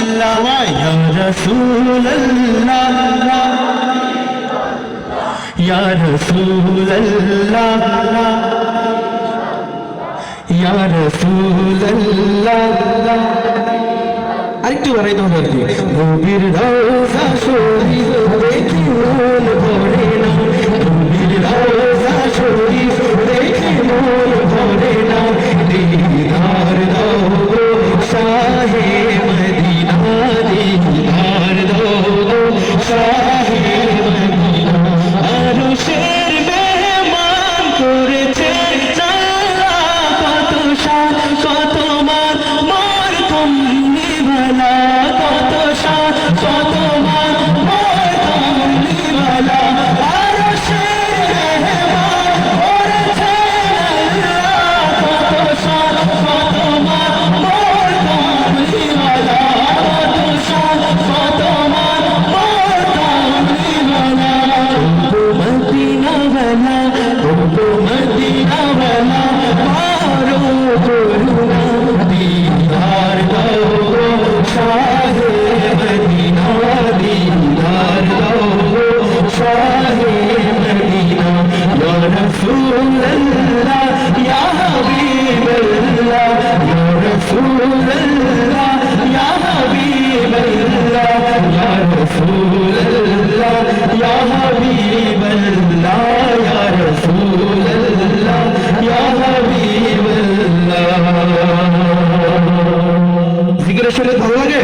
या रसूल अल्लाह या रसूल अल्लाह या रसूल अल्लाह আরেকটু বাড়াই দাও দেখি নবীর রওজা শরীফ দেখি মন ভরে না নবীর রওজা শরীফ দেখি মন ভরে না দিদার দাও গো শাহে মদিনা দিদার দাও গো শাহে মদিনা আরশের মেহমান করেছে আল্লাহ কত শান কত মান মার তুমি ভলা কত শান কত মান মার তুমি ভলা আরশের মেহমান করেছে আল্লাহ কত শান কত মান মার তুমি ভলা কত শান কত মান মার তুমি ভলা মদিনা ভলা মদিনা ভলা মারো করুণা দিদার দাও গো শাহে মদিনা দিদার দাও গো শাহে মদিনা ইয়া রাসূলুল্লাহ ইয়া হাবিবাল্লাহ ইয়া রাসূলুল্লাহ ইয়া হাবিবাল্লাহ ইয়া রাসূল